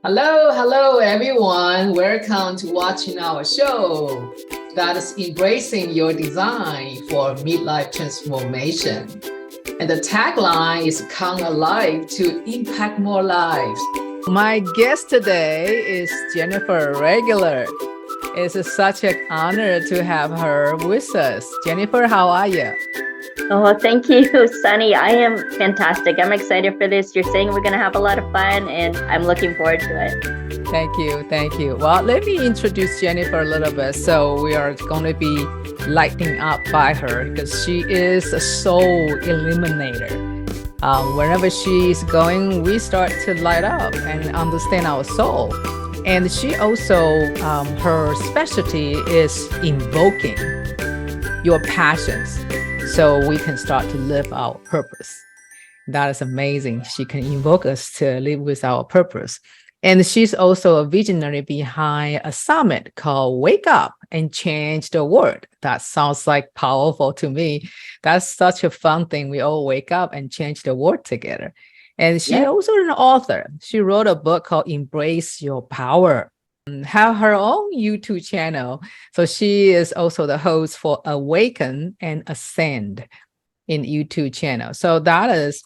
Hello everyone. Welcome to watching our show that is embracing your design for midlife transformation. And the tagline is come alive to impact more lives. My guest today is Jennifer Regular. It's such an honor to have her with us. Jennifer, how are you? Oh, thank you, Sunny. I am fantastic. I'm excited for this. You're saying we're going to have a lot of fun, and I'm looking forward to it. Thank you. Thank you. Well, let me introduce Jennifer a little bit. So we are going to be lighting up by her because she is a soul illuminator. Wherever she is going, we start to light up and understand our soul. And she also, her specialty is invoking your passions so we can start to live our purpose. That is amazing. She can invoke us to live with our purpose. And she's also a visionary behind a summit called Wake Up and Change the World. That sounds like powerful to me. That's such a fun thing. We all wake up and change the world together. And she's also an author. She wrote a book called Embrace Your Power. Have her own YouTube channel. So she is also the host for Awaken and Ascend in YouTube channel. So that is,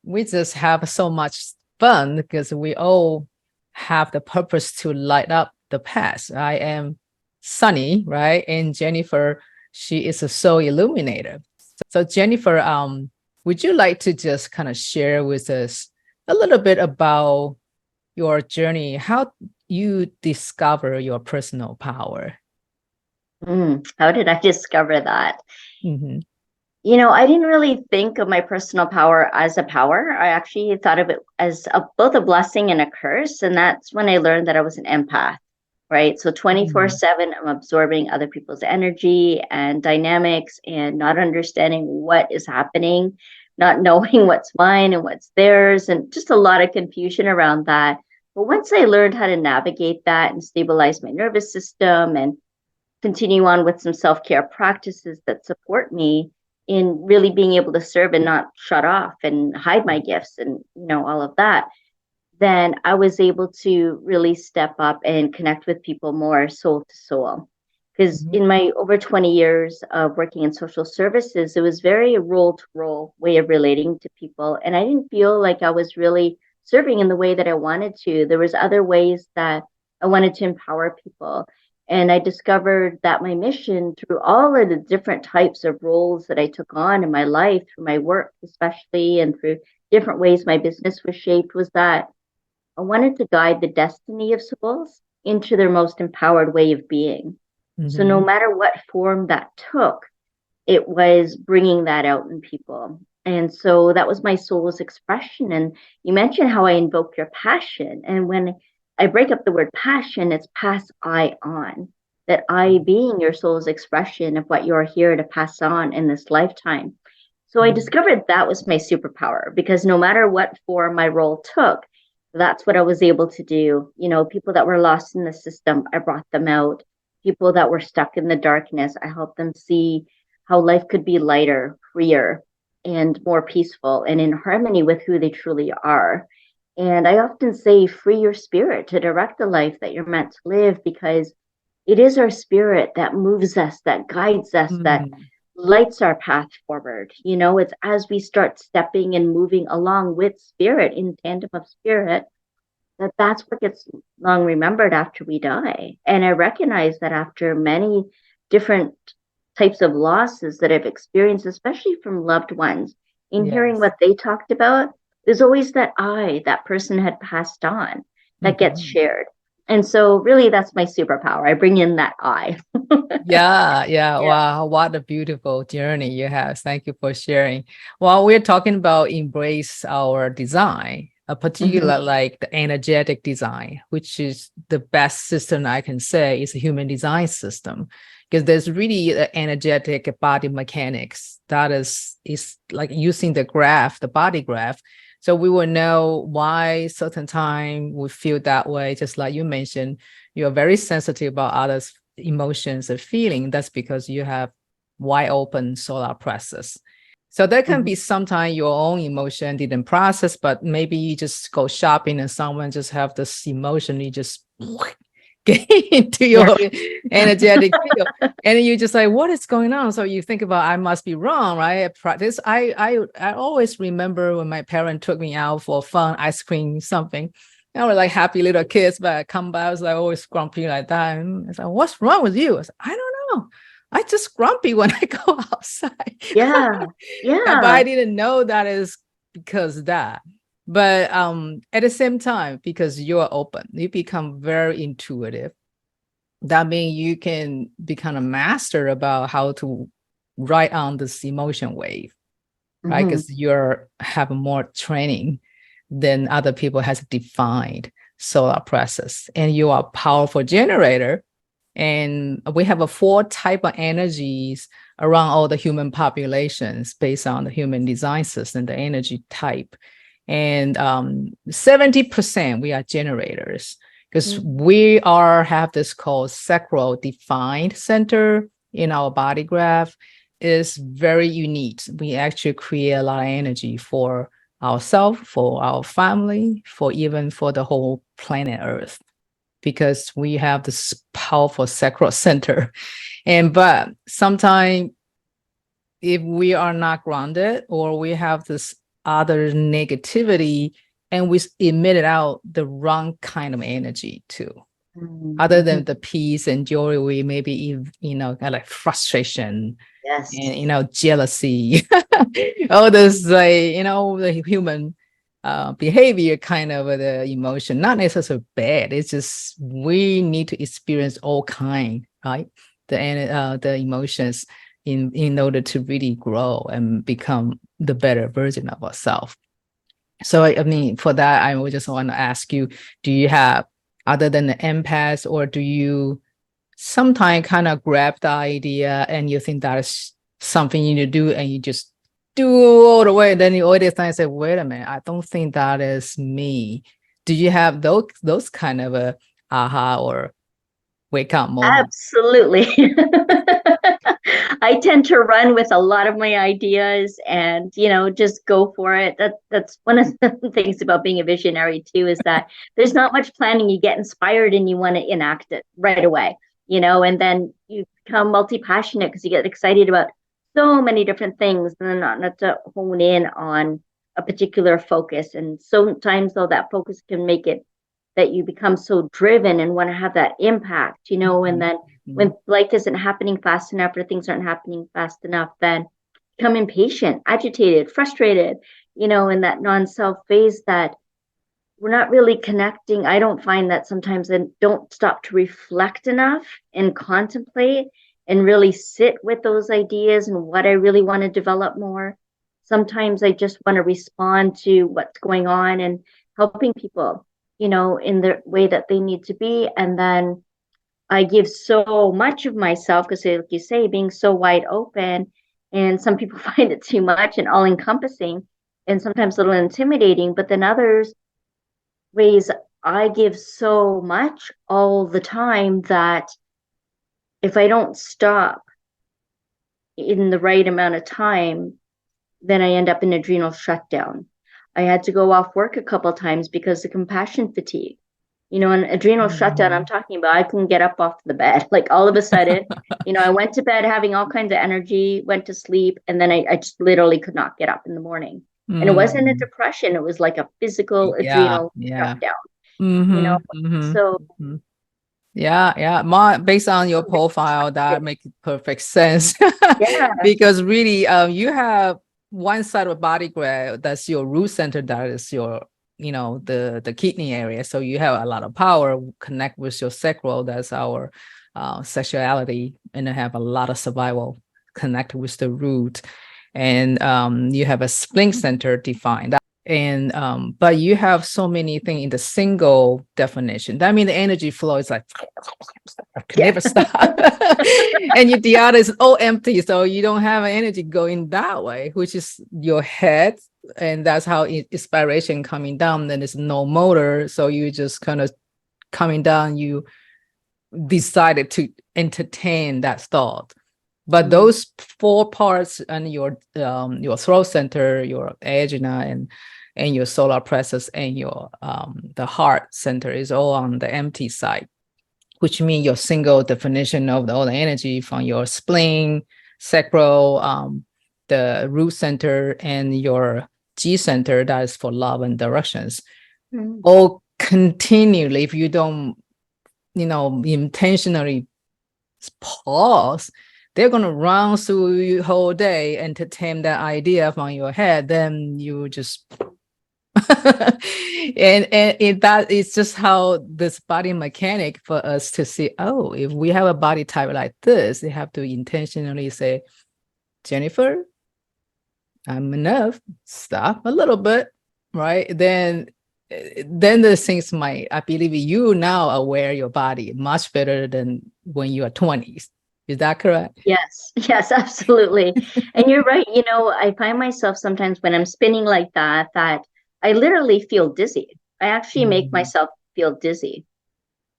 we just have so much fun because we all have the purpose to light up the past. I am Sunny, right? And Jennifer, she is a soul illuminator. So Jennifer, would you like to just kind of share with us a little bit about your journey, how you discover your personal power? How did I discover that? Mm-hmm. I didn't really think of my personal power as a power. I actually thought of it as both a blessing and a curse. And that's when I learned that I was an empath, right? So 24/7, I'm absorbing other people's energy and dynamics and not understanding what is happening, not knowing what's mine and what's theirs, and just a lot of confusion around that. But once I learned how to navigate that and stabilize my nervous system and continue on with some self-care practices that support me in really being able to serve and not shut off and hide my gifts and all of that, then I was able to really step up and connect with people more soul to soul. Because in my over 20 years of working in social services, it was very role to role way of relating to people. And I didn't feel like I was really serving in the way that I wanted to. There was other ways that I wanted to empower people. And I discovered that my mission through all of the different types of roles that I took on in my life, through my work especially, and through different ways my business was shaped, was that I wanted to guide the destiny of souls into their most empowered way of being. So no matter what form that took, it was bringing that out in people. And so that was my soul's expression. And you mentioned how I invoke your passion. And when I break up the word passion, it's pass I on. That I being your soul's expression of what you're here to pass on in this lifetime. So I discovered that was my superpower, because no matter what form my role took, that's what I was able to do. People that were lost in the system, I brought them out. People that were stuck in the darkness, I helped them see how life could be lighter, freer, and more peaceful and in harmony with who they truly are. And I often say, free your spirit to direct the life that you're meant to live, because it is our spirit that moves us, that guides us, that lights our path forward. It's as we start stepping and moving along with spirit, in tandem of spirit, that's what gets long remembered after we die. And I recognize that after many different types of losses that I've experienced, especially from loved ones, in hearing what they talked about, there's always that person had passed on that gets shared. And so really that's my superpower. I bring in that I. Yeah. Wow, what a beautiful journey you have. Thank you for sharing. Well, we're talking about embrace our design, a particular like the energetic design, which is the best system I can say is a human design system. Because there's really energetic body mechanics that is like using the graph, the body graph. So we will know why certain time we feel that way. Just like you mentioned, you're very sensitive about others' emotions and feeling. That's because you have wide open solar plexus. So there can be sometimes your own emotion didn't process, but maybe you just go shopping and someone just have this emotion, you just get into your energetic field. And you just like, what is going on? So you think about, I must be wrong, right? Practice. I always remember when my parents took me out for fun, ice cream, something. I was like happy little kids, but I come back, I was like always grumpy like that. And it's like, what's wrong with you? I was like, I don't know. I just grumpy when I go outside. Yeah. But I didn't know that is because of that. But at the same time, because you're open, you become very intuitive. That means you can become a master about how to ride on this emotion wave, right? Because you're have more training than other people has defined solar process, and you are a powerful generator. And we have a 4 type of energies around all the human populations based on the human design system, the energy type. And 70% we are generators, because we have this called sacral defined center in our body graph. Is very unique. We actually create a lot of energy for ourselves, for our family, for even for the whole planet Earth, because we have this powerful sacral center. But sometimes if we are not grounded, or we have this other negativity, and we emit out the wrong kind of energy too, other than the peace and joy, we maybe, kind of like frustration, and jealousy, all this, like, the human behavior kind of the emotion, not necessarily bad. It's just we need to experience all kind, right? The emotions in order to really grow and become the better version of ourselves. So I mean, for that, I would just want to ask you, do you have, other than the empath, or do you sometimes kind of grab the idea and you think that is something you need to do, and you just do all the way, then you always say, wait a minute, I don't think that is me. Do you have those kind of a aha or wake up moment? Absolutely. I tend to run with a lot of my ideas and, just go for it. That's one of the things about being a visionary too, is that there's not much planning. You get inspired and you want to enact it right away, and then you become multi-passionate because you get excited about so many different things, and then not to hone in on a particular focus. And sometimes though, that focus can make it that you become so driven and want to have that impact, and then when life isn't happening fast enough, or things aren't happening fast enough, then become impatient, agitated, frustrated, in that non-self phase that we're not really connecting. I don't find that sometimes I don't stop to reflect enough and contemplate and really sit with those ideas and what I really want to develop more. Sometimes I just want to respond to what's going on and helping people, in the way that they need to be. And then I give so much of myself, because like you say, being so wide open, and some people find it too much and all encompassing and sometimes a little intimidating, but then others ways I give so much all the time that if I don't stop in the right amount of time, then I end up in adrenal shutdown. I had to go off work a couple of times because of compassion fatigue. An adrenal shutdown, I'm talking about, I couldn't get up off the bed. Like all of a sudden, I went to bed having all kinds of energy, went to sleep, and then I just literally could not get up in the morning. And it wasn't a depression. It was like a physical adrenal shutdown, So based on your profile, that makes perfect sense. Yeah. Because really, you have one side of body graph, that's your root center, that is your the kidney area. So you have a lot of power, connect with your sacral, that's our sexuality, and have a lot of survival connect with the root. And you have a spleen center defined. And but you have so many things in the single definition. That means the energy flow is like can never stop. And the other is all empty, so you don't have energy going that way, which is your head, and that's how inspiration coming down. Then there's no motor, so you just kind of coming down. You decided to entertain that thought, But those 4 parts and your throat center, your ajna, and your solar plexus and your the heart center is all on the empty side, which means your single definition of all the energy from your spleen, sacral, the root center, and your G center, that is for love and directions. All continually, if you don't, intentionally pause, they're going to run through your whole day, entertain that idea from your head, then you just it's just how this body mechanic for us to see, oh, if we have a body type like this, they have to intentionally say, Jennifer, I'm enough, stop a little bit, right? Then the things I believe you now aware your body much better than when you are 20s. Is that correct? Yes, absolutely. And you're right. I find myself sometimes when I'm spinning like that I literally feel dizzy. I actually make myself feel dizzy.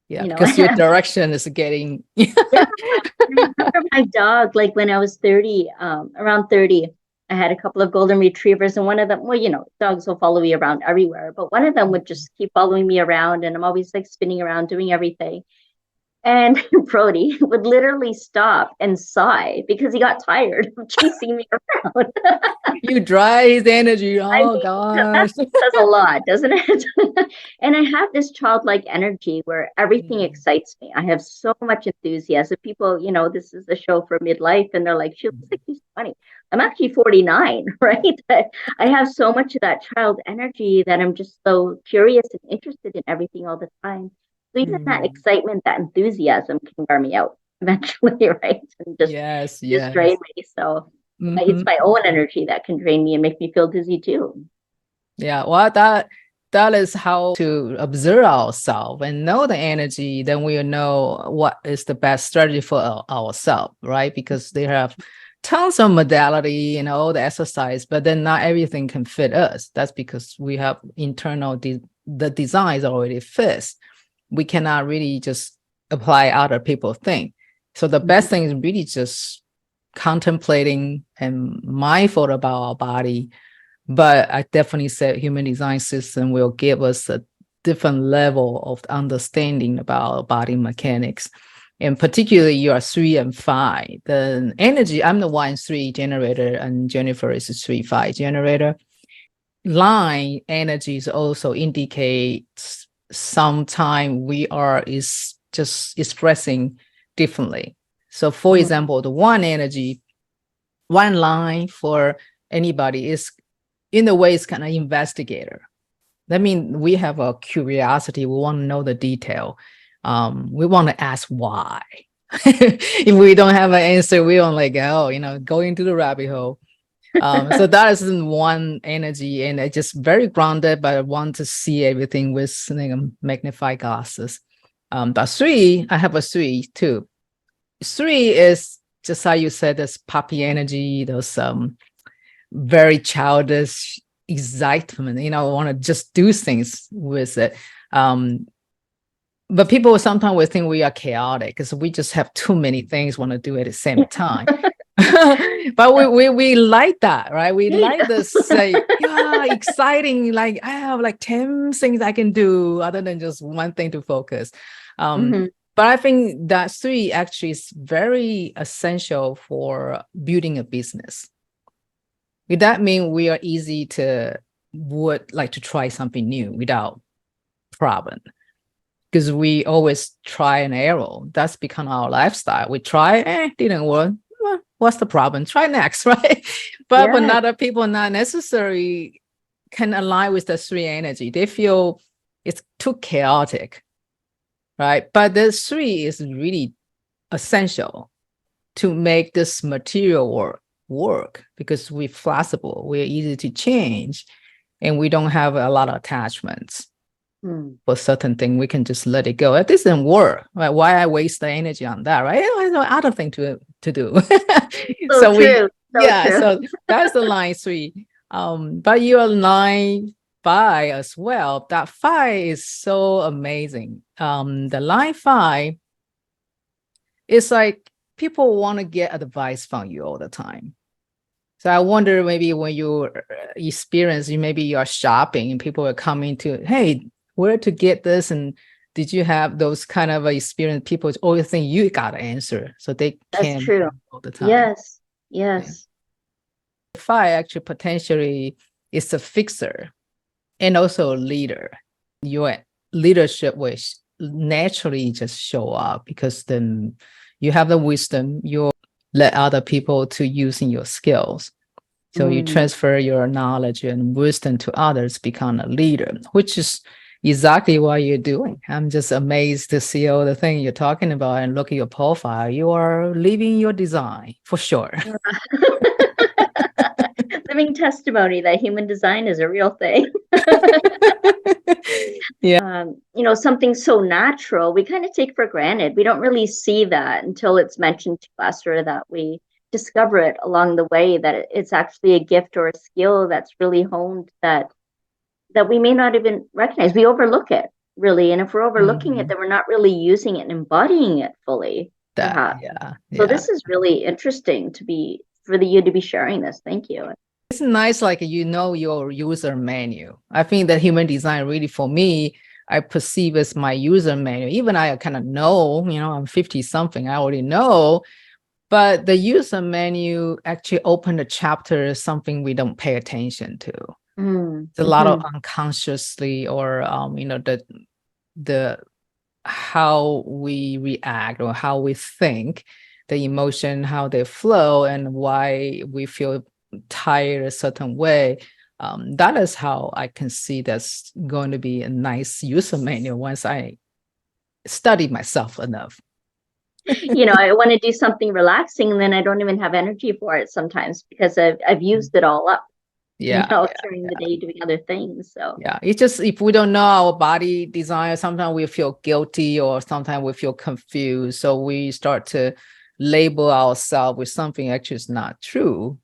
Yeah, because your direction is getting. Yeah, I remember my dog, like when I was 30, around 30, I had a couple of golden retrievers, and one of them, dogs will follow me around everywhere, but one of them would just keep following me around, and I'm always like spinning around doing everything. And Brody would literally stop and sigh because he got tired of chasing me around. You dry his energy. Oh, gosh. That says a lot, doesn't it? And I have this childlike energy where everything excites me. I have so much enthusiasm. People, this is a show for midlife, and they're like, she looks like she's 20. I'm actually 49, right? I have so much of that child energy that I'm just so curious and interested in everything all the time. So even that excitement, that enthusiasm can wear me out eventually, right? And just drain me. So it's my own energy that can drain me and make me feel dizzy too. Yeah, well, that is how to observe ourselves and know the energy. Then we'll know what is the best strategy for ourselves, right? Because they have tons of modality and all the exercise, but then not everything can fit us. That's because we have internal the design is already fixed. We cannot really just apply other people's thing. So the best thing is really just contemplating and mindful about our body. But I definitely said human design system will give us a different level of understanding about body mechanics. And particularly you are 3 and 5. The energy, I'm the 1-3 generator, and Jennifer is a 3-5 generator. Line energies also indicates sometime we is just expressing differently. So for example, the 1 energy, 1 line for anybody is in a way it's kind of investigator. That means we have a curiosity. We want to know the detail. We want to ask why. If we don't have an answer, we don't go into the rabbit hole. So that is 1 energy, and it's just very grounded, but I want to see everything with magnified glasses. But 3, I have a 3 too. 3 is just how you said, this puppy energy, those very childish excitement, want to just do things with it. But people sometimes will think we are chaotic because we just have too many things want to do at the same time. But we like that, right? We like this exciting, like I have like 10 things I can do other than just one thing to focus. But I think that 3 actually is very essential for building a business. Would that mean we are would like to try something new without problem? Because we always try and error. That's become our lifestyle. We try, didn't work. Well, what's the problem? Try next, right? But other people not necessarily can align with the 3 energy. They feel it's too chaotic, right? But the 3 is really essential to make this material work because we're flexible, we're easy to change, and we don't have a lot of attachments. For certain thing, we can just let it go. It doesn't work, right? Why I waste the energy on that, right? I have other thing to do. So true. So that's the line 3. But you're line 5 as well. That 5 is so amazing. The line 5 is like people want to get advice from you all the time. So I wonder, maybe when you experience, maybe you're shopping and people are coming to, hey, where to get this? And did you have those kind of experience? People always think you got to answer, so they That's can't true. all the time. Yes. Yeah. Yes. Fire actually potentially is a fixer and also a leader. Your leadership will naturally just show up, because then you have the wisdom, you let other people to using your skills. So you transfer your knowledge and wisdom to others, become a leader, which is exactly what you're doing. I'm just amazed to see all the things you're talking about and look at your profile. You are living your design for sure. Living testimony that human design is a real thing. Yeah. Something so natural, we kind of take for granted. We don't really see that until it's mentioned to us, or that we discover it along the way, that it's actually a gift or a skill that's really honed, that we may not even recognize. We overlook it, really. And if we're overlooking it, then we're not really using it and embodying it fully. So this is really interesting for you to be sharing this. Thank you. It's nice, like, your user manual. I think that human design really, for me, I perceive as my user manual. Even I kind of know, I'm 50 something, I already know, but the user manual actually opened a chapter, something we don't pay attention to. It's a lot of unconsciously, or the how we react or how we think, the emotion, how they flow, and why we feel tired a certain way. That is how I can see that's going to be a nice user manual once I study myself enough. I want to do something relaxing, and then I don't even have energy for it sometimes, because I've used it all up. During the day doing other things. So it's just, if we don't know our body design, sometimes we feel guilty, or sometimes we feel confused. So we start to label ourselves with something actually is not true,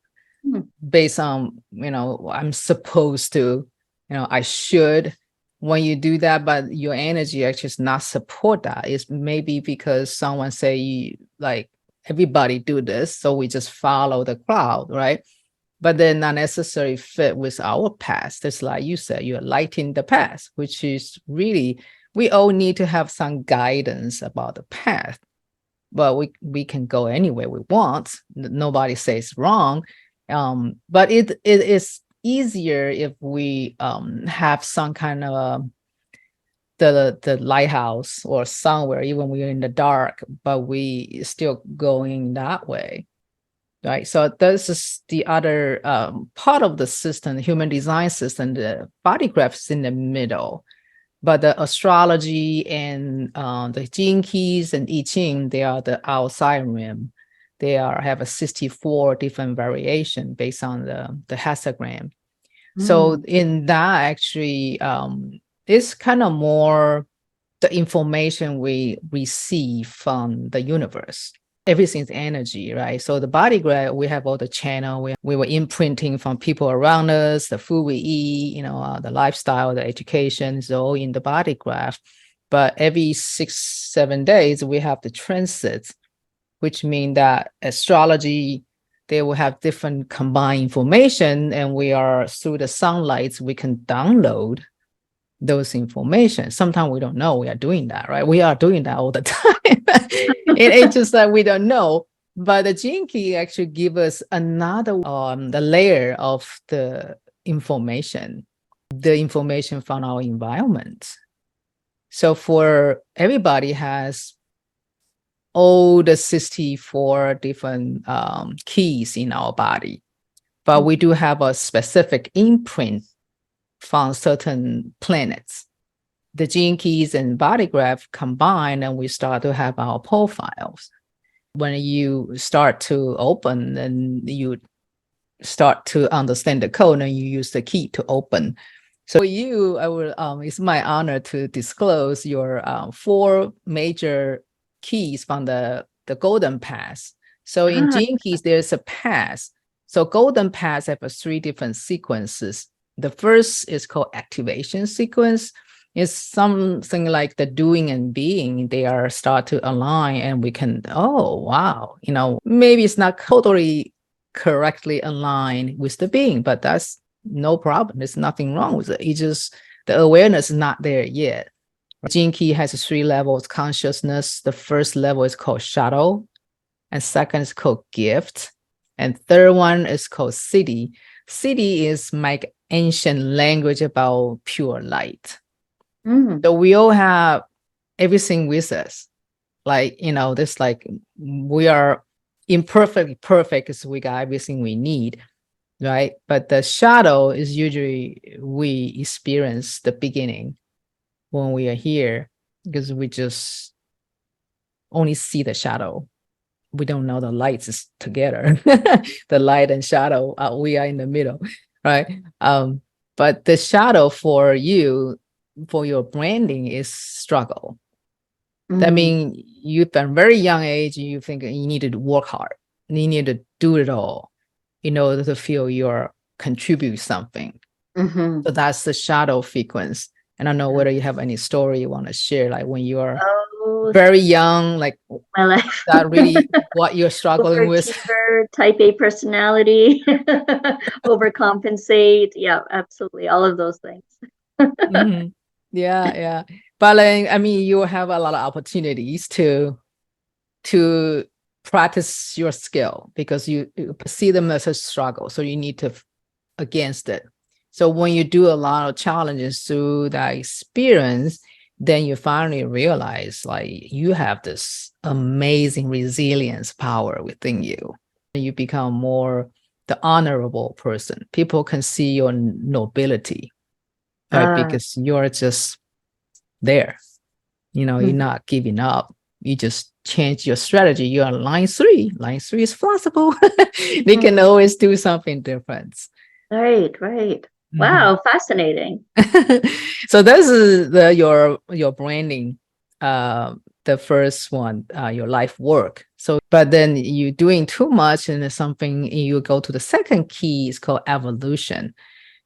based on, I'm supposed to, I should. When you do that, but your energy actually is not support that, it's maybe because someone say, like, everybody do this, so we just follow the crowd, right? But they're not necessarily fit with our past. It's like you said, you're lighting the path, which is really, we all need to have some guidance about the path. But we can go anywhere we want. Nobody says wrong. But it is easier if we have some kind of the lighthouse or somewhere, even when we're in the dark, but we still going that way. Right. So this is the other part of the system, the human design system. The body graph is in the middle, but the astrology and the gene keys and I Ching, they are the outside rim. They have a 64 different variation based on the hexagram. So in that, actually, it's kind of more the information we receive from the universe. Everything's energy, right? So the body graph, we have all the channel. We were imprinting from people around us, the food we eat, the lifestyle, the education is all in the body graph. But every 6-7 days, we have the transits, which mean that astrology, they will have different combined information, and we are, through the sunlight, we can download those information. Sometimes we don't know we are doing that, right? We are doing that all the time. It's just that we don't know. But the gene key actually give us another the layer of the information from our environment. So for everybody has all the 64 different keys in our body, but we do have a specific imprint from certain planets. The gene keys and body graph combine, and we start to have our profiles. When you start to open, and you start to understand the code, and you use the key to open. So for you, I will. It's my honor to disclose your 4 major keys from the golden path. So in gene keys, there's a path. So golden paths have 3 different sequences. The first is called activation sequence. It's something like the doing and being, they are start to align, and we can, oh, wow, maybe it's not totally correctly aligned with the being, but that's no problem. There's nothing wrong with it. It's just the awareness is not there yet. Gene Key has 3 levels consciousness. The first level is called shadow, and second is called gift, and third one is called city. City is like ancient language about pure light. So we all have everything with us. Like, this like we are imperfectly perfect because we got everything we need, right? But the shadow is usually we experience the beginning when we are here, because we just only see the shadow. We don't know the lights is together. The light and shadow, we are in the middle, right? But the shadow for you, for your branding, is struggle. That means you've been very young age, you think you need to work hard. You need to do it all in order to feel you're contribute something. So that's the shadow frequency. And I don't know whether you have any story you want to share, like when you are very young, like my life. that really what you're struggling with. Type A personality, overcompensate. Yeah, absolutely. All of those things. Yeah. But I mean, you have a lot of opportunities to practice your skill, because you see them as a struggle. So you need to against it. So when you do a lot of challenges through that experience, then you finally realize like you have this amazing resilience power within you. You become more the honorable person. People can see your nobility, right? Because you're just there. You're not giving up. You just change your strategy. You're on line 3. Line 3 is flexible. They can always do something different. Right. Wow, fascinating. So this is your branding, the first one, your life work. So, but then you're doing too much and it's something, you go to the second key, is called evolution.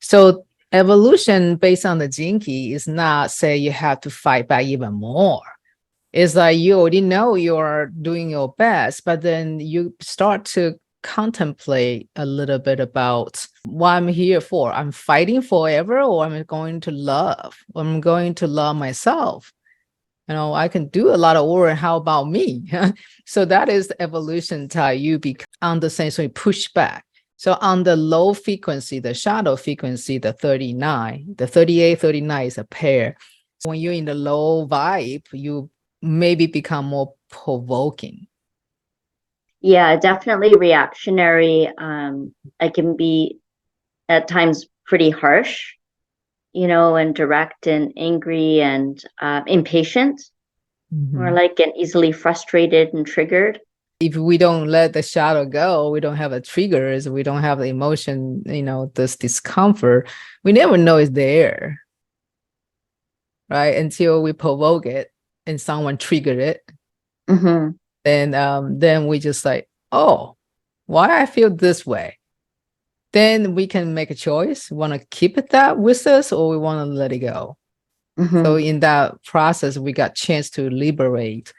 So evolution based on the gene key is not say you have to fight back even more. It's like you already know you're doing your best, but then you start to contemplate a little bit about what I'm here for. I'm fighting forever, or I'm going to love. I'm going to love myself. I can do a lot of work. How about me? So that is the evolution type. You become on the sensory push back. So on the low frequency, the shadow frequency, the 39, the 38, 39 is a pair. So when you're in the low vibe, you maybe become more provoking. Yeah, definitely reactionary. I can be at times pretty harsh, and direct and angry and impatient, or like and easily frustrated and triggered. If we don't let the shadow go, we don't have the triggers, we don't have the emotion, this discomfort, we never know it's there, right? Until we provoke it and someone triggered it. Then we just like, oh, why I feel this way? Then we can make a choice. We want to keep it that with us, or we want to let it go. So in that process, we got chance to liberate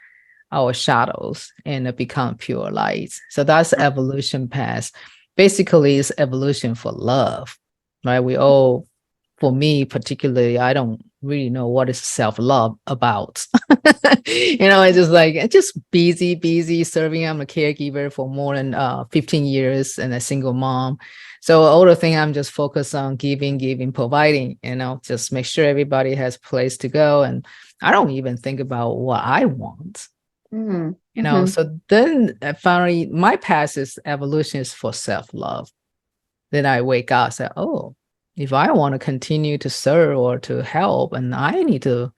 our shadows and become pure light. So that's the evolution path. Basically, it's evolution for love, right? We all, for me particularly, I don't really know what is self-love about. It's just like, just busy serving. I'm a caregiver for more than 15 years and a single mom. So all the thing I'm just focused on giving, providing, just make sure everybody has a place to go. And I don't even think about what I want. So then finally my path is evolution is for self-love. Then I wake up and say, oh, if I want to continue to serve or to help, and I need to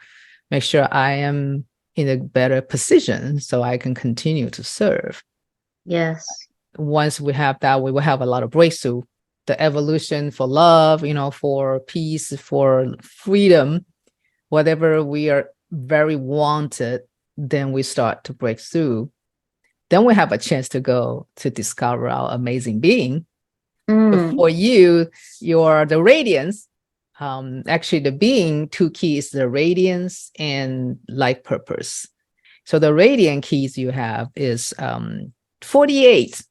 make sure I am in a better position so I can continue to serve. Yes. Once we have that, we will have a lot of breakthrough. The evolution for love, for peace, for freedom, whatever we are very wanted, then we start to break through. Then we have a chance to go to discover our amazing being. For you, you're the radiance. actually the being two keys, the radiance and life purpose. So the radiant keys you have is 48.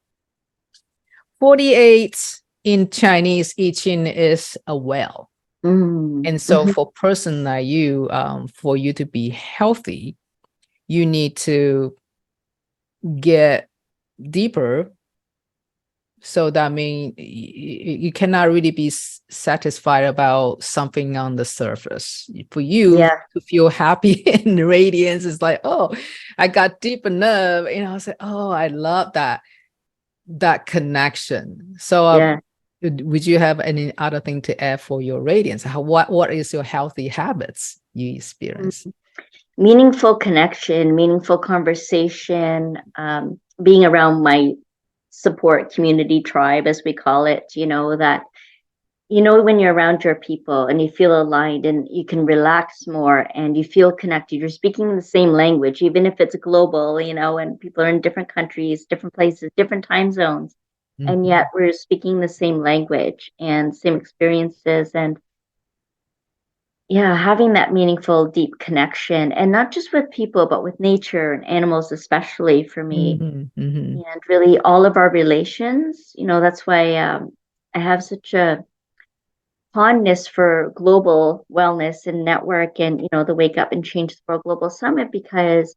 48 in Chinese, I Ching is a well. And so for a person like you, for you to be healthy, you need to get deeper. So that means you cannot really be satisfied about something on the surface. For you to feel happy and radiance is like, oh, I got deep enough. And I was like, oh, I love that connection. So would you have any other thing to add for your radiance? What is your healthy habits you experience? Meaningful connection, meaningful conversation, being around my support community tribe, as we call it, that, when you're around your people and you feel aligned and you can relax more and you feel connected, you're speaking the same language, even if it's global, and people are in different countries, different places, different time zones. And yet we're speaking the same language and same experiences, and having that meaningful, deep connection, and not just with people, but with nature and animals, especially for me. And really all of our relations, that's why I have such a fondness for global wellness and network and, the Wake Up and Change the World Global Summit, because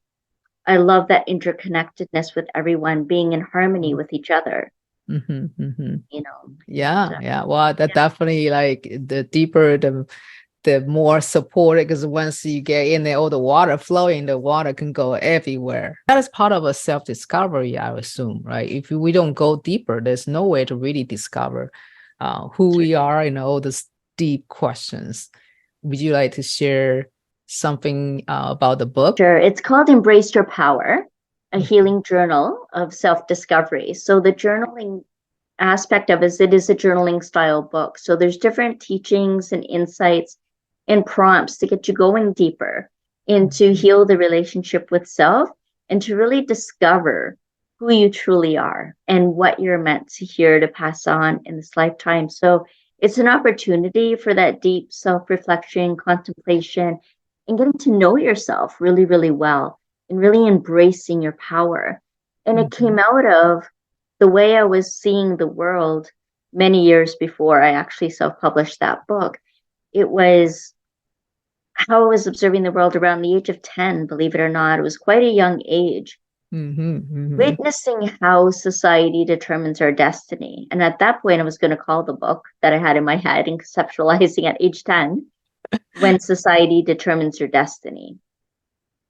I love that interconnectedness with everyone, being in harmony with each other. Yeah. Well, that definitely, like, the deeper the more support, because once you get in there, all the water flowing, the water can go everywhere. That is part of a self-discovery, I assume, right? If we don't go deeper, there's no way to really discover who we are and all these deep questions. Would you like to share something about the book? Sure. It's called Embrace Your Power, a healing journal of self-discovery. So the journaling aspect of it is a journaling style book. So there's different teachings and insights and prompts to get you going deeper and to heal the relationship with self and to really discover who you truly are and what you're meant to here to pass on in this lifetime. So it's an opportunity for that deep self-reflection, contemplation, and getting to know yourself really, really well and really embracing your power. And it came out of the way I was seeing the world many years before I actually self-published that book. It was how I was observing the world around the age of 10, believe it or not. It was quite a young age. Witnessing how society determines our destiny. And at that point, I was going to call the book that I had in my head and conceptualizing at age 10, When Society Determines Your Destiny.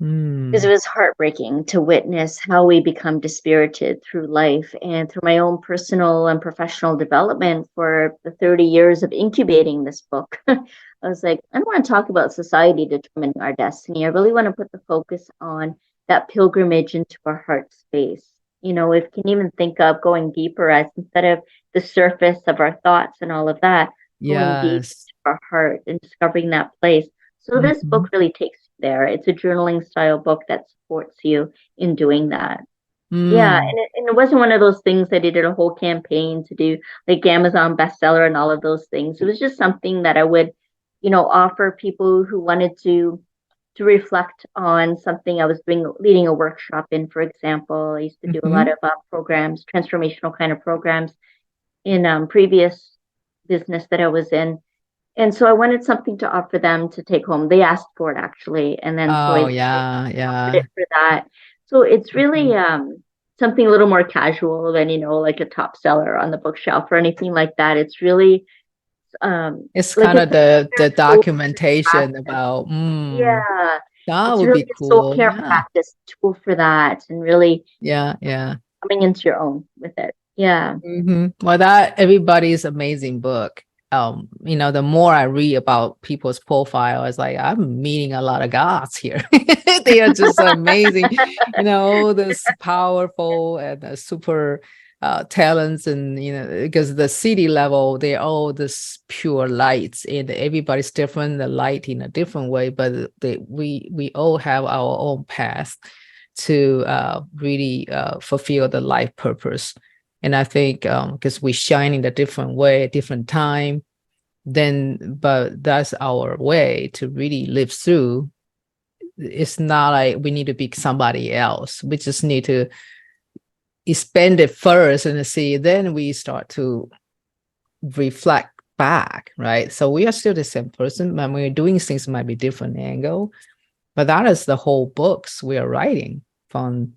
Because it was heartbreaking to witness how we become dispirited through life, and through my own personal and professional development for the 30 years of incubating this book. I was like, I don't want to talk about society determining our destiny. I really want to put the focus on that pilgrimage into our heart space. If you can even think of going deeper, as instead of the surface of our thoughts and all of that, going deep into our heart and discovering that place. So this book really takes you there. It's a journaling style book that supports you in doing that. Yeah, and it wasn't one of those things that I did a whole campaign to do, like Amazon bestseller and all of those things. It was just something that I would, offer people who wanted to reflect on something I was leading a workshop in, for example. I used to do a lot of programs, transformational kind of programs in previous business that I was in. And so I wanted something to offer them to take home. They asked for it, actually. And then offered it for that. So it's really something a little more casual than, like a top seller on the bookshelf or anything like that. It's really it's like kind of the documentation about that would really be cool. Soul care practice tool for that, and really coming into your own with it. Well, that everybody's amazing book. The more I read about people's profile, it's like I'm meeting a lot of gods here. They are just amazing, this powerful and super talents, and because the city level, they're all this pure lights, and everybody's different, the light in a different way, but we all have our own path to really fulfill the life purpose. And I think because we shine in a different way, different time, then but that's our way to really live through. It's not like we need to be somebody else. We just need to expand it first and see, then we start to reflect back, right? So we are still the same person, but we're doing things might be different angle. But that is the whole books we are writing from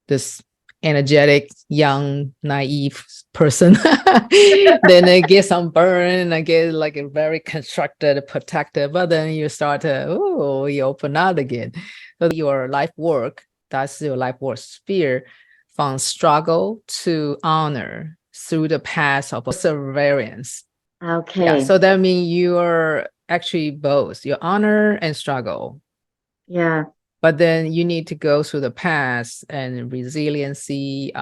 this energetic, young, naive person. Then I get some burn, I get like a very constructed, protected, but then you start to, oh, you open out again. So your life work, that's your life work sphere, from struggle to honor through the path of perseverance. Okay. Yeah, so that means you're actually both, your honor and struggle. Yeah. But then you need to go through the path and resiliency,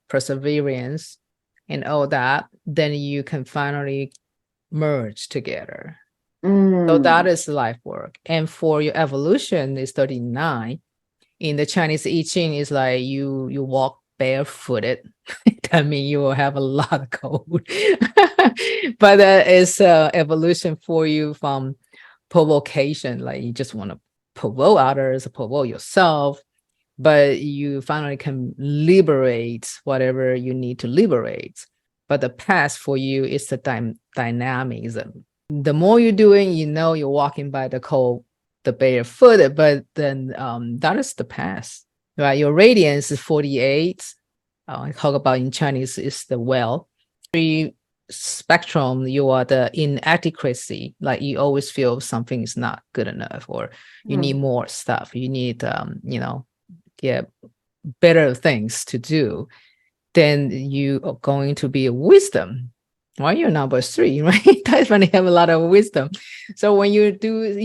perseverance, and all that. Then you can finally merge together. So that is life work. And for your evolution is 39. In the Chinese I Ching, is like you walk barefooted. That means you will have a lot of cold. But that is evolution for you from provocation. Like you just want to provoke others, provoke yourself, but you finally can liberate whatever you need to liberate. But the path for you is the dynamism. The more you're doing, you're walking by the cold, the barefooted, but then that is the path, right? Your radiance is 48. I talk about in Chinese is the well. Spectrum, you are the inadequacy, like you always feel something is not good enough, or you need more stuff, you need better things to do. Then you are going to be a wisdom. Well, you're number 3, right? That's when you have a lot of wisdom. So when you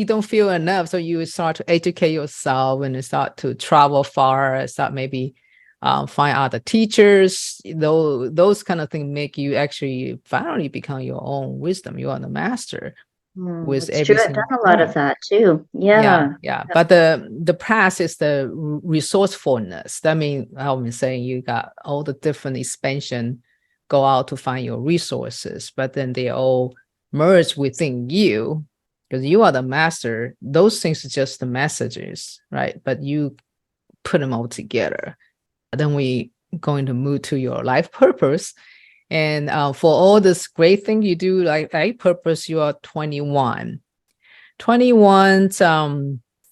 don't feel enough, so you start to educate yourself and you start to travel far, start maybe find other teachers. Those kind of things make you actually finally become your own wisdom. You are the master with It's true. I've done a lot of that too. Yeah. But the path is the resourcefulness. That means I'm saying you got all the different expansion, go out to find your resources, but then they all merge within you because you are the master. Those things are just the messages, right? But you put them all together. Then we going to move to your life purpose. And for all this great thing you do, like life purpose, you are 21. 21,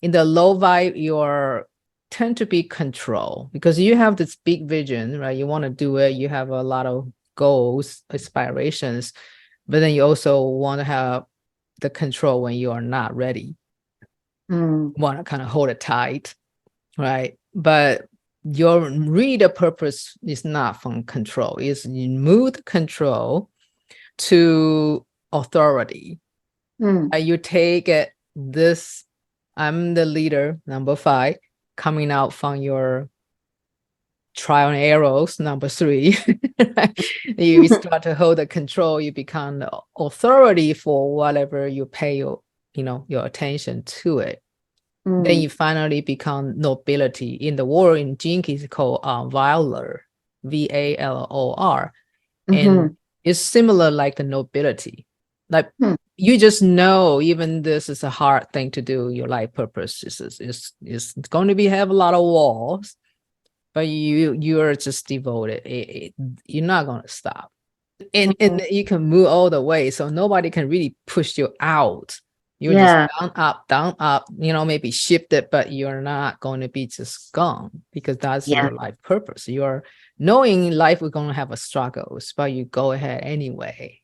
in the low vibe, you tend to be control because you have this big vision, right? You want to do it. You have a lot of goals, aspirations, but then you also want to have the control when you are not ready. Want to kind of hold it tight, right? But your reader purpose is not from control. It's you move control to authority. You take this, I'm the leader, number 5, coming out from your trial and errors, number 3. You start to hold the control. You become the authority for whatever you pay your attention to it. Then you finally become nobility. In the word in Jinki is called Valor, VALOR. And it's similar like the nobility. Like you just know, even this is a hard thing to do, your life purpose is going to have a lot of walls, but you're just devoted. You're not going to stop. And you can move all the way, so nobody can really push you out. You're just down, up, maybe shifted, but you're not going to be just gone because that's your life purpose. You're knowing life is going to have a struggles, but you go ahead anyway.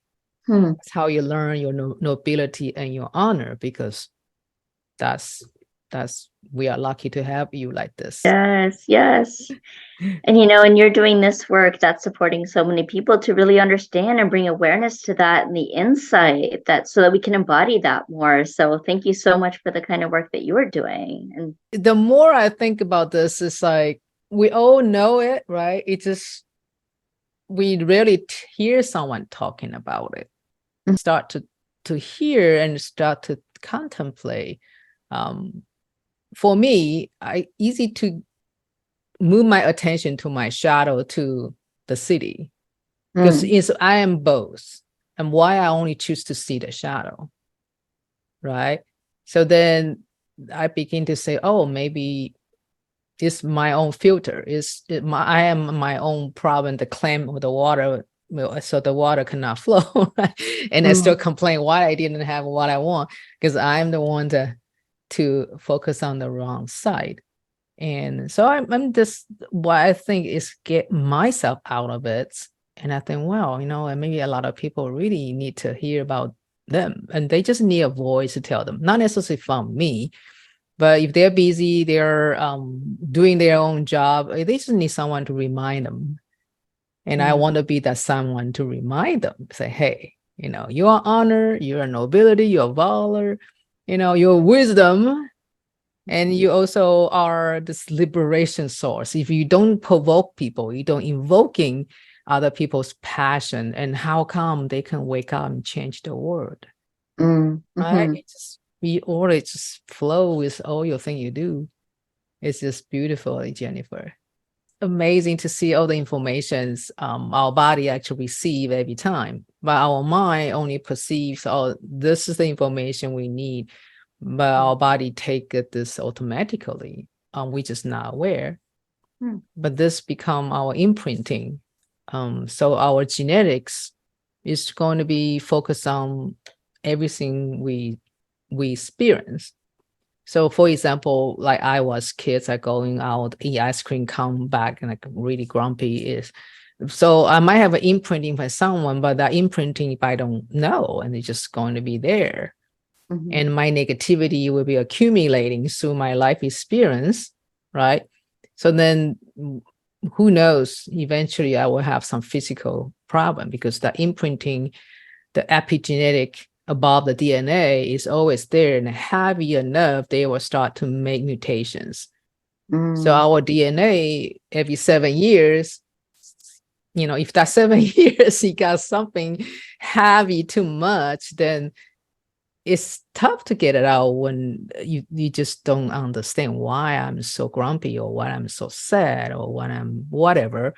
That's how you learn your nobility and your honor, because we are lucky to have you like this. Yes. And you're doing this work that's supporting so many people to really understand and bring awareness to that and the insight so that we can embody that more. So thank you so much for the kind of work that you are doing. And the more I think about this, it's like we all know it, right? It's just we rarely hear someone talking about it. Start to hear and start to contemplate. For me, easy to move my attention to my shadow, to the city, because I am both. and why I only choose to see the shadow, right? So then I begin to say, oh, maybe it's my own filter. I am my own problem to clamp with the water, so the water cannot flow. And I still complain why I didn't have what I want, because I'm the one to focus on the wrong side. And so I'm just, what I think is get myself out of it. And I think, well, and maybe a lot of people really need to hear about them, and they just need a voice to tell them, not necessarily from me, but if they're busy, they're doing their own job, they just need someone to remind them. And I want to be that someone to remind them, say, hey, you are honor, you are nobility, you are valor, your wisdom. And you also are this liberation source. If you don't provoke people, you don't invoking other people's passion, and how come they can wake up and change the world? Right? It just flow with all your thing you do. It's just beautiful, Jennifer. Amazing to see all the informations our body actually receive every time, but our mind only perceives, oh, this is the information we need. But our body take this automatically. We're just not aware. But this become our imprinting. So our genetics is going to be focused on everything we experience. So for example, like I was kids are going out, eat ice cream, come back and like really grumpy so I might have an imprinting by someone, but that imprinting, if I don't know, and it's just going to be there. And my negativity will be accumulating through my life experience, right? So then who knows, eventually I will have some physical problem, because the imprinting, the epigenetic above the DNA is always there, and heavy enough, they will start to make mutations. So our DNA every 7 years, if that 7 years you got something heavy too much, then it's tough to get it out when you just don't understand why I'm so grumpy, or why I'm so sad, or when I'm whatever.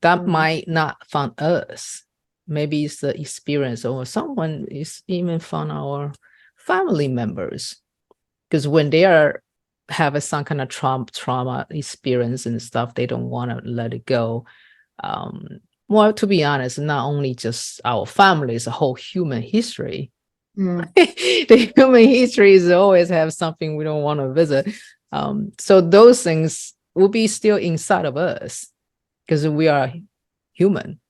That might not from us. Maybe it's the experience, or someone is even from our family members. Because when they have some kind of trauma experience and stuff, they don't want to let it go. Well, to be honest, not only just our family, it's a whole human history. The human history is always have something we don't want to visit. So those things will be still inside of us, because we are human,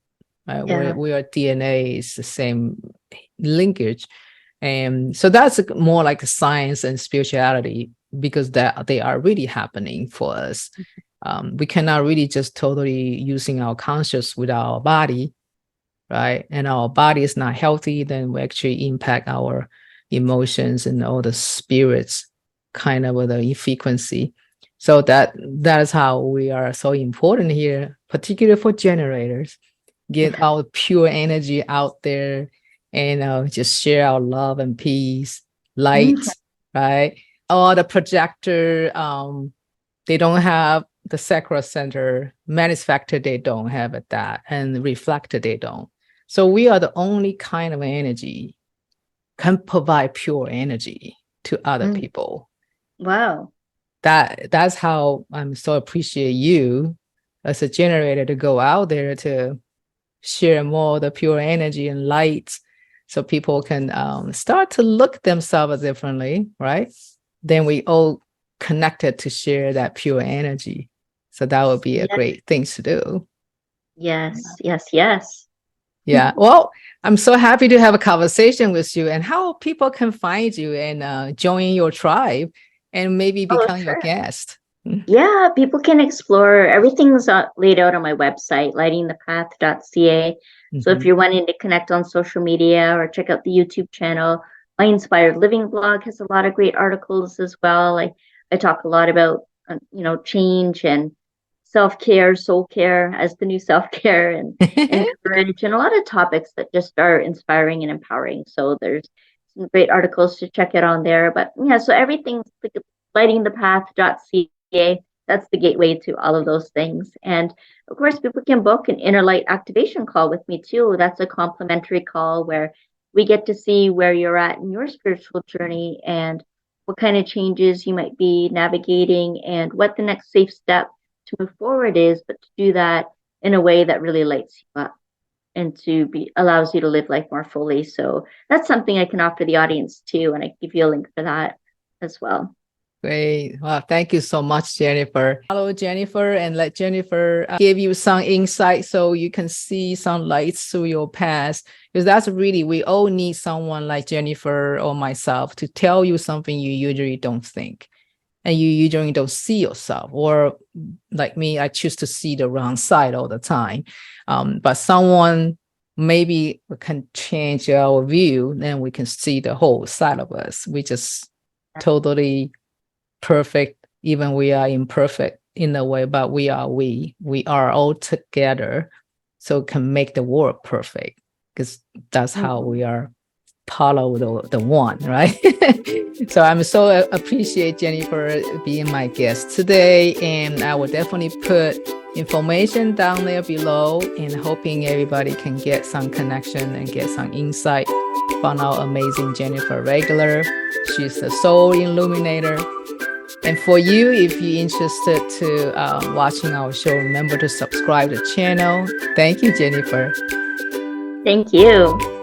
right? We are DNA is the same linkage. And so that's more like science and spirituality, because they are really happening for us. We cannot really just totally using our conscious with our body, right? And our body is not healthy, then we actually impact our emotions and all the spirits kind of with the frequency. So that is how we are so important here, particularly for generators. Get our pure energy out there, and just share our love and peace, light, right? All the projector, they don't have the sacral center, manifestor, they don't have it that, and reflector, they don't. So we are the only kind of energy can provide pure energy to other people. Wow. That's how I'm so appreciate you as a generator to go out there to share more of the pure energy and light, so people can start to look themselves differently, right? Then we all connected to share that pure energy. So that would be a great thing to do. Yes. Yeah. Well, I'm so happy to have a conversation with you, and how people can find you and join your tribe and maybe become your guest. Yeah, people can explore. Everything's laid out on my website, lightingthepath.ca. So if you're wanting to connect on social media or check out the YouTube channel, my Inspired Living blog has a lot of great articles as well. I talk a lot about, change and self-care, soul care as the new self-care, and courage, and a lot of topics that just are inspiring and empowering. So there's some great articles to check it on there. But yeah, so everything's like lightingthepath.ca. that's the gateway to all of those things. And of course, people can book an inner light activation call with me too. That's a complimentary call where we get to see where you're at in your spiritual journey and what kind of changes you might be navigating and what the next safe step to move forward is, but to do that in a way that really lights you up and to be allows you to live life more fully. So that's something I can offer the audience too, and I give you a link for that as well. Great. Wow. Thank you so much, Jennifer. Follow Jennifer and let Jennifer give you some insight so you can see some lights through your past. Because that's really, we all need someone like Jennifer or myself to tell you something you usually don't think. And you usually don't see yourself. Or like me, I choose to see the wrong side all the time. But someone maybe can change our view, then we can see the whole side of us. We just totally perfect, even we are imperfect in a way, but we are all together, so can make the world perfect, because that's how we are part of the one, right? So I'm so appreciate Jennifer being my guest today, and I will definitely put information down there below, and hoping everybody can get some connection and get some insight from our amazing Jennifer Regular. She's the soul illuminator. And for you, if you're interested to watching our show, remember to subscribe to the channel. Thank you, Jennifer. Thank you.